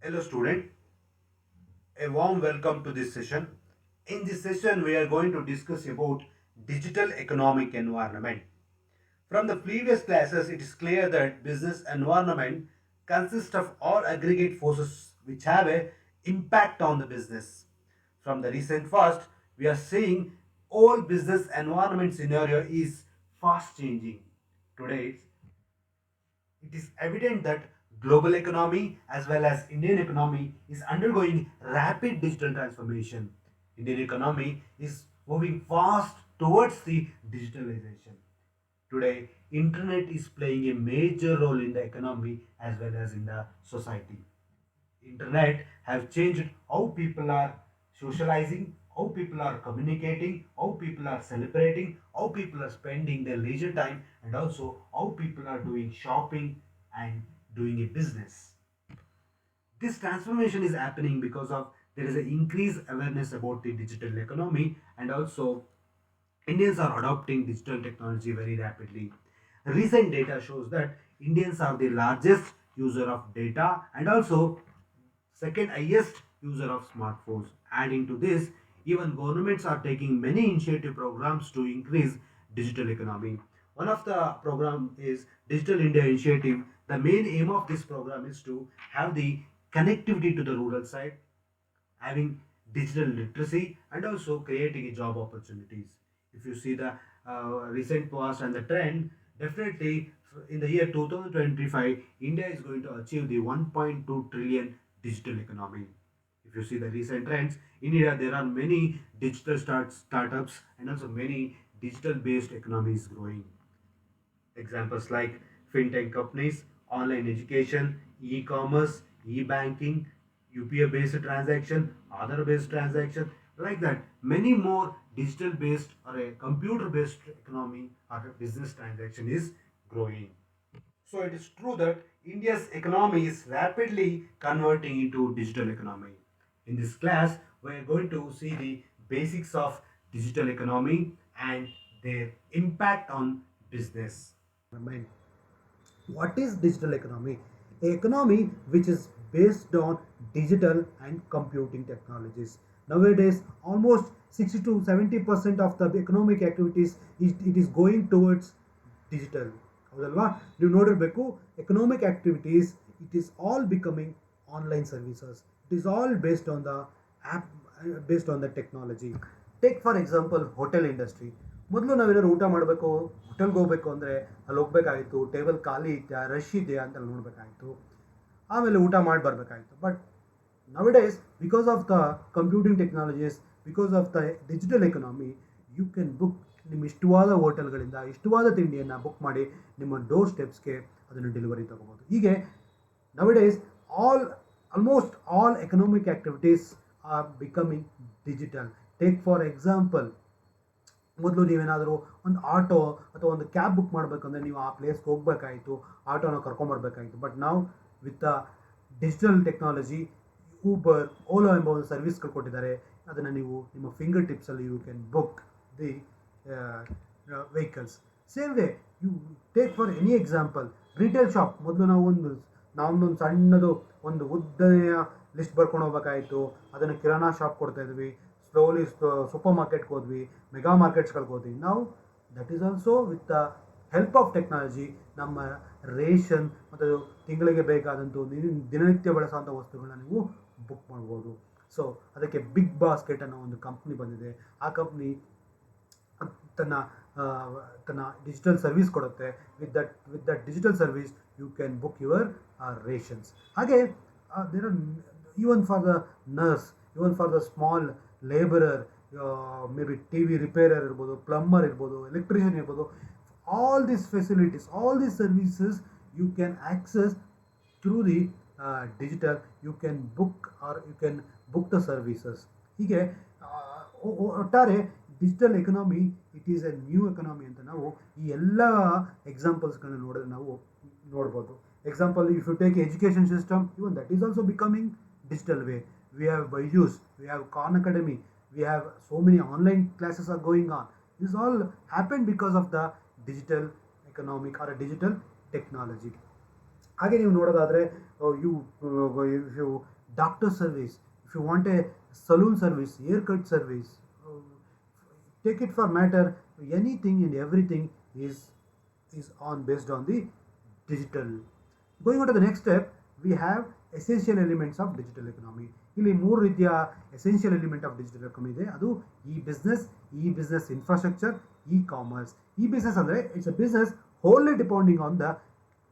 Hello student, a warm welcome to this session. In this session we are going to discuss about digital economic environment. From the previous classes it is clear that business environment consists of all aggregate forces which have a impact on the business. From the recent past we are seeing all business environment scenario is fast changing. Today it is evident that global economy as well as Indian economy is undergoing rapid digital transformation. Indian economy is moving fast towards the digitalization. Today, internet is playing a major role in the economy as well as in the society. Internet have changed how people are socializing, how people are communicating, how people are celebrating, how people are spending their leisure time, and also how people are doing shopping and doing a business. This transformation is happening because of there is an increased awareness about the digital economy, and also Indians are adopting digital technology very rapidly. Recent data shows that Indians are the largest user of data and also second highest user of smartphones. Adding to this, even governments are taking many initiative programs to increase digital economy. One of the program is Digital India Initiative. The main aim of this program is to have the connectivity to the rural side, having digital literacy, and also creating a job opportunities. If you see the recent past and the trend, definitely in the year 2025 India is going to achieve the 1.2 trillion digital economy. If you see the recent trends in India, there are many digital startups and also many digital based economies growing. Examples like fintech companies, online education, e-commerce, e-banking, UPI based transaction, Aadhaar based transaction, like that. Many more digital based or a computer based economy or a business transaction is growing. So it is true that India's economy is rapidly converting into digital economy. In this class, we are going to see the basics of digital economy and their impact on business. Mind. What is digital economy? A economy which is based on digital and computing technologies. Nowadays, almost 60 to 70% of the economic activities it is going towards digital. ಹೌದಲ್ವಾ ನೀವು ನೋಡಿರಬೇಕು economic activities it is all becoming online services it is all based on the technology. Take for example hotel industry. ಮೊದಲು ನಾವೇನಾದ್ರು ಊಟ ಮಾಡಬೇಕು, ಹೋಟೆಲ್ಗೆ ಹೋಗ್ಬೇಕು ಅಂದರೆ ಅಲ್ಲಿ ಹೋಗ್ಬೇಕಾಗಿತ್ತು, ಟೇಬಲ್ ಖಾಲಿ ಇದೆಯಾ ರಶ್ ಇದೆಯಾ ಅಂತ ನೋಡಬೇಕಾಗಿತ್ತು, ಆಮೇಲೆ ಊಟ ಮಾಡಿ ಬರಬೇಕಾಗಿತ್ತು. But nowadays because of the computing technologies, because of the digital economy, you can book ನಿಮ್ಮ ಇಷ್ಟವಾದ ಹೋಟೆಲ್ಗಳಿಂದ ಇಷ್ಟವಾದ ತಿಂಡಿಯನ್ನು ಬುಕ್ ಮಾಡಿ ನಿಮ್ಮ ಡೋರ್ ಸ್ಟೆಪ್ಸ್ಗೆ ಅದನ್ನು ಡೆಲಿವರಿ ತಗೋಬೋದು. ಹೀಗೆ nowadays almost all economic activities are becoming digital. Take for example, ಮೊದಲು ನೀವೇನಾದರೂ ಒಂದು ಆಟೋ ಅಥವಾ ಒಂದು ಕ್ಯಾಬ್ ಬುಕ್ ಮಾಡಬೇಕಂದ್ರೆ ನೀವು ಆ ಪ್ಲೇಸ್ಗೆ ಹೋಗಬೇಕಾಯಿತು, ಆಟೋನ ಕರ್ಕೊಂಬರ್ಬೇಕಾಯಿತು. ಬಟ್ ನಾವು with the digital technology, Uber, Ola ಎಂಬ ಒಂದು ಸರ್ವಿಸ್ಗಳು ಕೊಟ್ಟಿದ್ದಾರೆ. ಅದನ್ನು ನೀವು ನಿಮ್ಮ ಫಿಂಗರ್ ಟಿಪ್ಸಲ್ಲಿ you can book the vehicles. Same way you take for any example retail shop. ಮೊದಲು ನಾವೊಂದು ಸಣ್ಣದು ಒಂದು ಉದ್ದನೆಯ ಲಿಸ್ಟ್ ಬರ್ಕೊಂಡು ಹೋಗ್ಬೇಕಾಯಿತು, ಅದನ್ನು ಕಿರಾಣಾ ಶಾಪ್ ಕೊಡ್ತಾಯಿದ್ವಿ. ಸ್ಲೋಲಿ ಸೂಪರ್ ಮಾರ್ಕೆಟ್ಗೆ ಹೋದ್ವಿ, ಮೆಗಾ ಮಾರ್ಕೆಟ್ಸ್ಗಳಿಗೆ ಹೋದ್ವಿ. ನಾವು that is also with the help of technology ನಮ್ಮ ರೇಷನ್ ಮತ್ತು ತಿಂಗಳಿಗೆ ಬೇಕಾದಂಥ ದಿನನಿತ್ಯ ಬಳಸುವಂಥ ವಸ್ತುಗಳನ್ನ ನೀವು ಬುಕ್ ಮಾಡ್ಬೋದು. ಸೊ ಅದಕ್ಕೆ ಬಿಗ್ ಬಾಸ್ಕೆಟ್ ಅನ್ನೋ ಒಂದು ಕಂಪ್ನಿ ಬಂದಿದೆ. ಆ ಕಂಪ್ನಿ ತನ್ನ ತನ್ನ ಡಿಜಿಟಲ್ ಸರ್ವಿಸ್ ಕೊಡುತ್ತೆ. With that digital service you can book your rations. ಹಾಗೆ there are even for the nurse, even for the small labourer, maybe T V repairer ಇರ್ಬೋದು, plumber ಇರ್ಬೋದು, ಎಲೆಕ್ಟ್ರಿಷಿಯನ್ ಇರ್ಬೋದು. All these facilities, all these services you can access through the digital. You can book or you can book the services. ಹೀಗೆ ಒಟ್ಟಾರೆ digital economy it is a new economy ಅಂತ ನಾವು ಈ ಎಲ್ಲ ಎಕ್ಸಾಂಪಲ್ಸ್ಗಳನ್ನ ನೋಡಿದ್ರೆ ನಾವು ನೋಡ್ಬೋದು. Example, if you take education system, even that is also becoming digital way. We have Byju's, we have Khan Academy, we have so many online classes are going on. This all happened because of the digital economic or a digital technology. ಹಾಗೆ ನೀವು ನೋಡೋದಾದರೆ, you doctor service, if you want a saloon service, haircut service, take it for matter, anything and everything is on based on the digital. Going on to the next step, we have essential elements of digital economy. ಇಲ್ಲಿ ಮೂರು ರೀತಿಯ essential element of digital economy ಇದೆ. ಅದು e business infrastructure, e commerce. E business ಅಂದರೆ it's a business only depending on the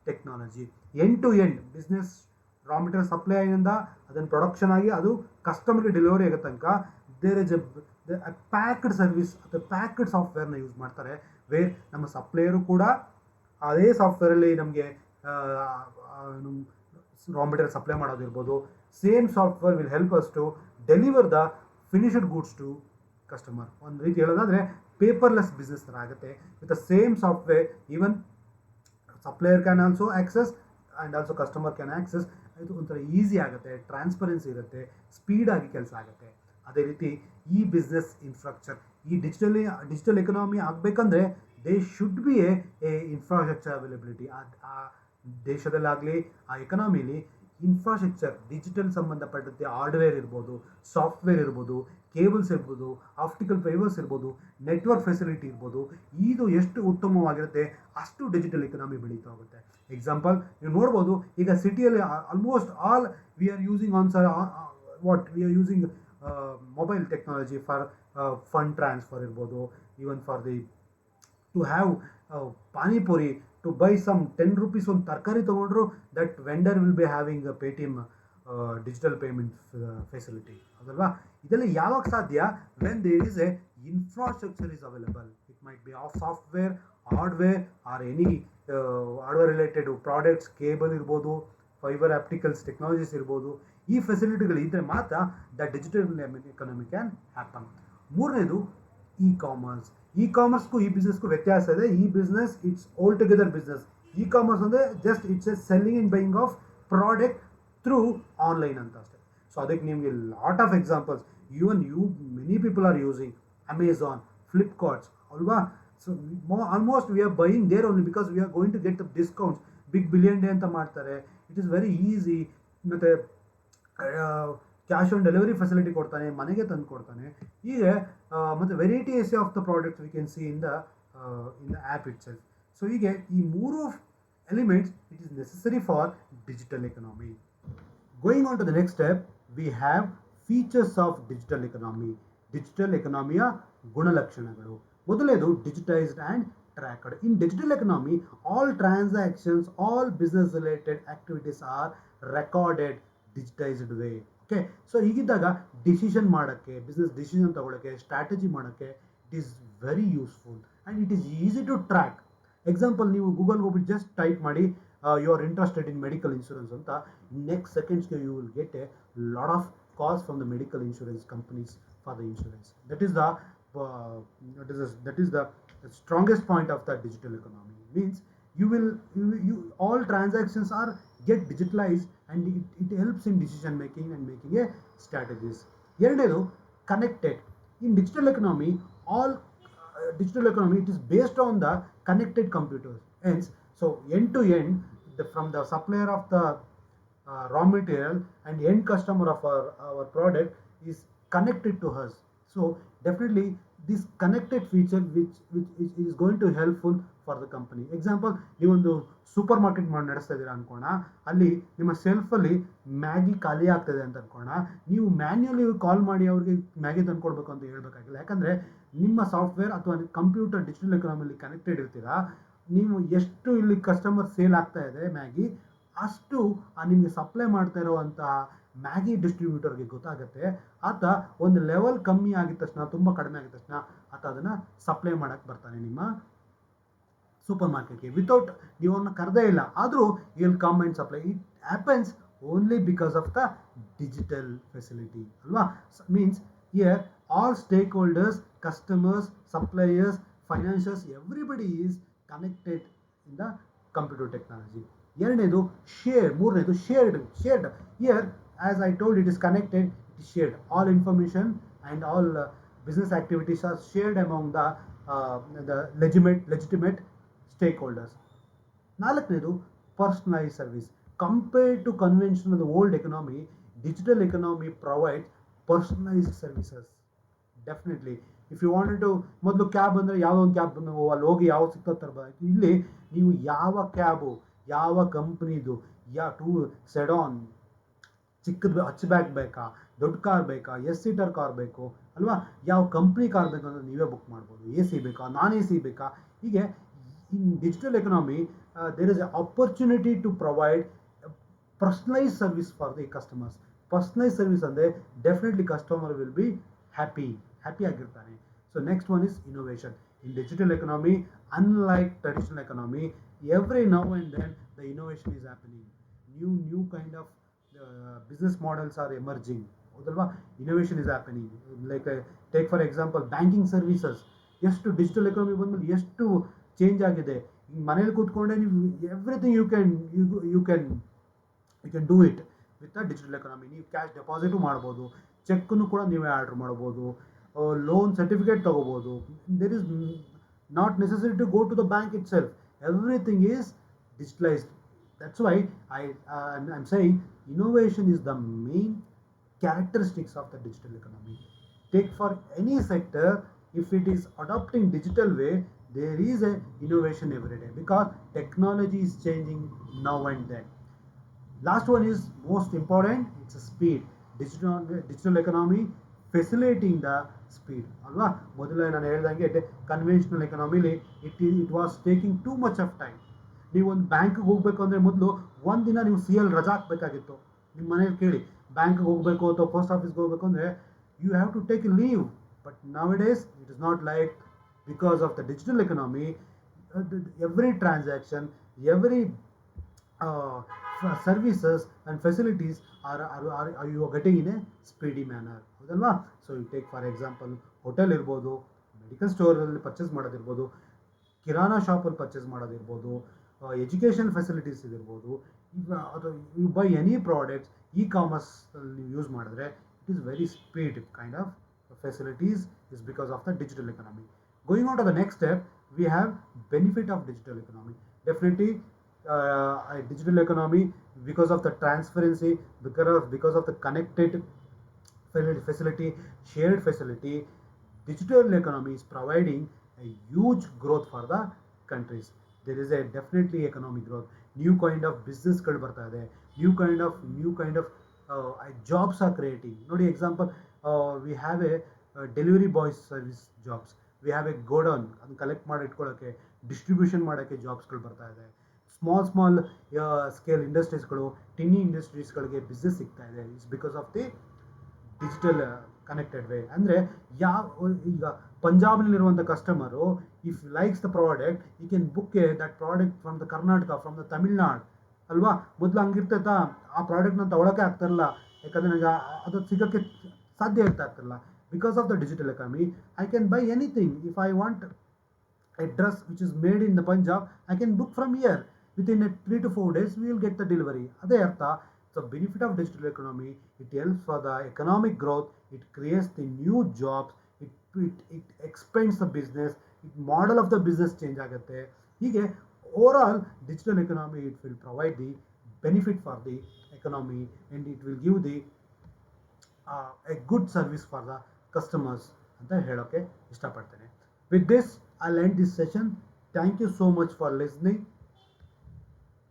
technology. End to end business raw material supply ಆಗಿಂದ ಅದನ್ನು production ಆಗಿ ಅದು ಕಸ್ಟಮರ್ಗೆ ಡೆಲಿವರಿ ಆಗೋ ತನಕ there is a packed service ಅಥವಾ ಪ್ಯಾಕ್ಡ್ ಸಾಫ್ಟ್ವೇರ್ನ ಯೂಸ್ ಮಾಡ್ತಾರೆ. ವೇರ್ ನಮ್ಮ ಸಪ್ಲೈಯರು ಕೂಡ ಅದೇ ಸಾಫ್ಟ್ವೇರಲ್ಲಿ ನಮಗೆ ರಾ ಮೆಟೀರಿಯಲ್ ಸಪ್ಲೈ ಮಾಡೋದಿರ್ಬೋದು. Same software will help us to deliver the finished goods to customer. ಒಂದು ರೀತಿ ಹೇಳೋದಾದರೆ ಪೇಪರ್ಲೆಸ್ ಬಿಸ್ನೆಸ್ ಥರ ಆಗುತ್ತೆ. With the same software even supplier can also access and also customer can access. ಇದು ಒಂಥರ easy ಆಗುತ್ತೆ, transparency ಇರುತ್ತೆ, ಸ್ಪೀಡಾಗಿ ಕೆಲಸ ಆಗುತ್ತೆ. ಅದೇ ರೀತಿ ಈ ಬಿಸ್ನೆಸ್ ಇನ್ಫ್ರಾಸ್ಟ್ರಕ್ಚರ್, ಈ ಡಿಜಿಟಲ್ ಎಕನಾಮಿ ಆಗಬೇಕಂದ್ರೆ they should be A infrastructure availability. ಆ ದೇಶದಲ್ಲಾಗಲಿ ಆ ಎಕನಾಮಿಲಿ ಇನ್ಫ್ರಾಸ್ಟ್ರಕ್ಚರ್ ಡಿಜಿಟಲ್ ಸಂಬಂಧಪಟ್ಟಂತೆ ಹಾರ್ಡ್ವೇರ್ ಇರ್ಬೋದು, ಸಾಫ್ಟ್ವೇರ್ ಇರ್ಬೋದು, ಕೇಬಲ್ಸ್ ಇರ್ಬೋದು, ಆಪ್ಟಿಕಲ್ ಫೈಬರ್ಸ್ ಇರ್ಬೋದು, ನೆಟ್ವರ್ಕ್ ಫೆಸಿಲಿಟಿ ಇರ್ಬೋದು. ಇದು ಎಷ್ಟು ಉತ್ತಮವಾಗಿರುತ್ತೆ ಅಷ್ಟು ಡಿಜಿಟಲ್ ಎಕನಾಮಿ ಬೆಳೀತಾ ಹೋಗುತ್ತೆ. ಎಕ್ಸಾಂಪಲ್ ನೀವು ನೋಡ್ಬೋದು, ಈಗ ಸಿಟಿಯಲ್ಲಿ almost all we are using we are using mobile technology for fund transfer ಇರ್ಬೋದು, even for the to have panipuri, to buy some 10 rupees ಒಂದು ತರಕಾರಿ ತೊಗೊಂಡ್ರು that vendor will be having Paytm digital payment facility. ಅದಲ್ವಾ? ಇದೆಲ್ಲ ಯಾವಾಗ ಸಾಧ್ಯ? When there is a infrastructure is available. It might be of software, hardware or any hardware related products, cable ಇರ್ಬೋದು, fibre opticals technologies ಇರ್ಬೋದು. ಈ ಫೆಸಿಲಿಟಿಗಳು ಇದ್ದರೆ ಮಾತ್ರ the digital economy can happen. ಮೂರನೇದು ಇ ಕಾಮರ್ಸ್. ಇ ಕಾಮರ್ಸ್ಗೂ ಈ ಬಿಸ್ನೆಸ್ಗೂ ವ್ಯತ್ಯಾಸ ಇದೆ. E business it's all together business. E commerce ಅಂದರೆ just it's a selling and buying of product through online ಅಂತ ಅಷ್ಟೇ. ಸೊ ಅದಕ್ಕೆ ನಿಮಗೆ lot of examples even many people are using Amazon, Flipkarts ಅಲ್ವಾ. So almost we are buying there only because we are going to get the discounts. Big billion day ಅಂತ ಮಾಡ್ತಾರೆ. It is very easy. ಮತ್ತು cash on delivery facility ಕೊಡ್ತಾನೆ, ಮನೆಗೆ ತಂದು ಕೊಡ್ತಾನೆ. ಹೀಗೆ ಮತ್ತು varieties of the products we can see in the app itself. So ಹೀಗೆ ಈ ಮೂರು elements it is necessary for digital economy. Going on to the next step, we have features of digital economy. Digital ಎಕನಾಮಿಯ ಗುಣಲಕ್ಷಣಗಳು. ಮೊದಲನೇದು digitised and tracked. In digital economy all transactions, all business related activities are recorded digitised way. Okay, so ಹೀಗಿದ್ದಾಗ decision ಮಾಡೋಕ್ಕೆ, business decision ತೊಗೊಳಕ್ಕೆ, strategy ಮಾಡೋಕ್ಕೆ it is very useful and it is easy to track. Example, ನೀವು ಗೂಗಲ್ಗೆ ಹೋಗ್ಬಿಟ್ಟು just type ಮಾಡಿ you are interested in medical insurance ಅಂತ, next ಸೆಕೆಂಡ್ಸ್ಗೆ you will get a lot of calls from the medical insurance companies for the insurance. That is the strongest point of the digital economy. Means you all transactions are get digitalized and it helps in decision making and making a strategies. ಎರಡನೇದು connected. In digital economy digital economy it is based on the connected computers. Hence, so end to end from the supplier of the raw material and end customer of our product is connected to us. So definitely this connected feature which is going to helpful for the company. Example, ನೀವೊಂದು super market ನಡೆಸ್ತಾ ಇದ್ದೀರಾ ಅನ್ಕೋಣ, ಅಲ್ಲಿ ನಿಮ್ಮ ಸೆಲ್ಫಲ್ಲಿ Maggi ಖಾಲಿ ಆಗ್ತದೆ ಅಂತ ಅನ್ಕೋಣ, ನೀವು manually ಕಾಲ್ ಮಾಡಿ ಅವ್ರಿಗೆ ಮ್ಯಾಗಿ ತಂದ್ಕೊಡ್ಬೇಕು ಅಂತ ಹೇಳ್ಬೇಕಾಗಿಲ್ಲ. ಯಾಕಂದರೆ ನಿಮ್ಮ ಸಾಫ್ಟ್ವೇರ್ ಅಥವಾ ಕಂಪ್ಯೂಟರ್ ಡಿಜಿಟಲ್ ಎಕನಾಮಿಲಿ ಕನೆಕ್ಟೆಡ್ ಇರ್ತೀರಾ. ನೀವು ಎಷ್ಟು ಇಲ್ಲಿ ಕಸ್ಟಮರ್ ಸೇಲ್ ಆಗ್ತಾ ಇದೆ ಮ್ಯಾಗಿ, ಅಷ್ಟು ನಿಮಗೆ ಸಪ್ಲೈ ಮಾಡ್ತಾ ಇರೋವಂತಹ ಮ್ಯಾಗಿ ಡಿಸ್ಟ್ರಿಬ್ಯೂಟರ್ಗೆ ಗೊತ್ತಾಗುತ್ತೆ. ಆತ ಒಂದು ಲೆವೆಲ್ ಕಮ್ಮಿ ಆಗಿದ ತಕ್ಷಣ, ತುಂಬ ಕಡಿಮೆ ಆಗಿದ ತಕ್ಷಣ ಆತ ಅದನ್ನು ಸಪ್ಲೈ ಮಾಡೋಕ್ಕೆ ಬರ್ತಾನೆ ನಿಮ್ಮ ಸೂಪರ್ ಮಾರ್ಕೆಟ್ಗೆ. ವಿತೌಟ್ ನೀವನ್ನ ಕರೆದೇ ಇಲ್ಲ, ಆದರೂ will come and supply. It happens only because of the digital facility ಅಲ್ವಾ. Means here all stakeholders, customers, suppliers, financiers, everybody is connected in the computer technology. ಎರಡನೇದು ಶೇರ್. ಮೂರನೇದು shared. Here as I told, it is connected, it is shared. All information and all business activities are shared among the legitimate stakeholders. ನಾಲ್ಕನೇದು personalized service. Compared to conventional the old economy, digital economy provides personalized services. Definitely if you wanted to ಮೊದಲು cab ಅಂದರೆ ಯಾವುದೋ ಒಂದು cab ನಾವು ಅಲ್ಲಿ ಹೋಗಿ ಯಾವ ಸಿಗ್ತೋ ತರಬೇಕು. ಇಲ್ಲಿ ನೀವು ಯಾವ ಕ್ಯಾಬು, ಯಾವ ಕಂಪ್ನಿದು, ಟೂ ಸೆಡಾನ್, ಚಿಕ್ಕದು ಹಚ್ ಬ್ಯಾಗ್ ಬೇಕಾ, ದೊಡ್ಡ ಕಾರ್ ಬೇಕಾ, ಸೀಟರ್ ಕಾರ್ ಬೇಕು ಅಲ್ವಾ, ಯಾವ ಕಂಪ್ನಿ ಕಾರ್ ಬೇಕು ಅಂದರೆ ನೀವೇ ಬುಕ್ ಮಾಡ್ಬೋದು. AC ಬೇಕಾ, ನಾನ್ AC ಬೇಕಾ, ಹೀಗೆ in digital economy there is a opportunity to provide personalise service for the customers. Personalise service ಅಂದರೆ definitely customer will be happy ಆಗಿರ್ತಾನೆ. So next one is innovation. In digital economy, unlike traditional economy, every now and then the innovation is happening. New kind of business models are emerging. ಹೌದಲ್ವಾ, innovation is happening. Like take for example banking services. ಎಷ್ಟು digital economy ಬಂದ್ಮೇಲೆ ಎಷ್ಟು change ಆಗಿದೆ. ಮನೇಲಿ ಕೂತ್ಕೊಂಡೆ ನೀವು everything you can do it with a digital economy. ನೀವು cash deposit ಮಾಡ್ಬೋದು, ಚೆಕ್ಕನ್ನು ಕೂಡ ನೀವೇ ಆರ್ಡ್ರ್ ಮಾಡ್ಬೋದು, ಲೋನ್ ಸರ್ಟಿಫಿಕೇಟ್ ತೊಗೋಬೋದು. There is not necessary to go to the bank itself. Everything is digitalized. That's why I'm saying innovation is the main characteristics of the digital economy. Take for any sector, if it is adopting digital way, there is a innovation every day because technology is changing now and then. Last one is most important, it's a speed. Digital economy facilitating the speed ಅಲ್ವಾ. ಮೊದಲೇ ನಾನು ಹೇಳ್ದಂಗೆ conventional ಎಕನಾಮಿಲಿ it was taking too much of time. ನೀವು ಒಂದು ಬ್ಯಾಂಕ್ಗೆ ಹೋಗಬೇಕು ಅಂದರೆ ಮೊದಲು ಒಂದಿನ ನೀವು CL ರಜಾ ಹಾಕಬೇಕಾಗಿತ್ತು. ನಿಮ್ಮ ಮನೇಲಿ ಕೇಳಿ, ಬ್ಯಾಂಕ್ಗೆ ಹೋಗಬೇಕು ಅಥವಾ ಪೋಸ್ಟ್ ಆಫೀಸ್ಗೆ ಹೋಗಬೇಕು ಅಂದರೆ you have to take a leave. But nowadays it is not like. Because of the digital economy, every transaction, every services and facilities are you are getting in a speedy manner. ಹೌದಲ್ವಾ. So you take for example hotel ಇರ್ಬೋದು, medical ಸ್ಟೋರಲ್ಲಿ purchase ಮಾಡೋದಿರ್ಬೋದು, ಕಿರಾನಾ ಶಾಪಲ್ಲಿ purchase ಮಾಡೋದಿರ್ಬೋದು, education facilities ಇದಿರ್ಬೋದು, ಅಥವಾ you buy any products ಕಾಮರ್ಸಲ್ಲಿ ನೀವು ಯೂಸ್ ಮಾಡಿದ್ರೆ it is very speed kind of facilities is because of the digital economy. Going on to the next step, we have benefit of digital economy. Definitely digital economy, because of the transparency, because of the connected facility, shared facility, digital economy is providing a huge growth for the countries. There is a definitely economic growth. New kind of business ಗಳು ಬರ್ತಾ ಇದೆ, new kind of jobs are creating. ನೋಡಿ example, we have a delivery boys service jobs, we have a godown ಅದನ್ನ collect ಮಾಡಿ ಇಟ್ಕೊಳ್ಳೋಕ್ಕೆ, distribution ಮಾಡೋಕ್ಕೆ ಜಾಬ್ಸ್ಗಳು ಬರ್ತಾ ಇದೆ. Small scale ಇಂಡಸ್ಟ್ರೀಸ್ಗಳು, ಟಿನ್ನಿ ಇಂಡಸ್ಟ್ರೀಸ್ಗಳಿಗೆ business ಸಿಗ್ತಾ ಇದೆ. It's because of the digital connected way. ಅಂದರೆ ಈಗ ಪಂಜಾಬ್ನಲ್ಲಿರುವಂಥ customer if likes the product, ಈ can book that product from the Karnataka, from the Tamil Nadu ಅಲ್ವಾ. ಮೊದಲು ಹಂಗಿರ್ತೈತಾ, ಆ ಪ್ರಾಡಕ್ಟ್ನ ತೊಗೊಳಕ್ಕೆ ಆಗ್ತಾರಲ್ಲ, ಯಾಕಂದರೆ ನನಗೆ ಅದು ಸಿಗೋಕ್ಕೆ ಸಾಧ್ಯ ಆಗ್ತಾರಲ್ಲ. Because of the digital economy I can buy anything. If I want a dress which is made in the Punjab, I can book from here. Within 3 to 4 days, we will get the delivery. ಅದೇ ಅರ್ಥ. So benefit of digital economy, it helps for the economic growth, it creates the new jobs, it expands the business, model of the business change ಆಗುತ್ತೆ. ಹೀಗೆ overall digital economy, it will provide the benefit for the economy and it will give the a good service for the customers ಅಂತ ಹೇಳೋಕ್ಕೆ ಇಷ್ಟಪಡ್ತೇನೆ. With this, I'll end this session. Thank you so much for listening.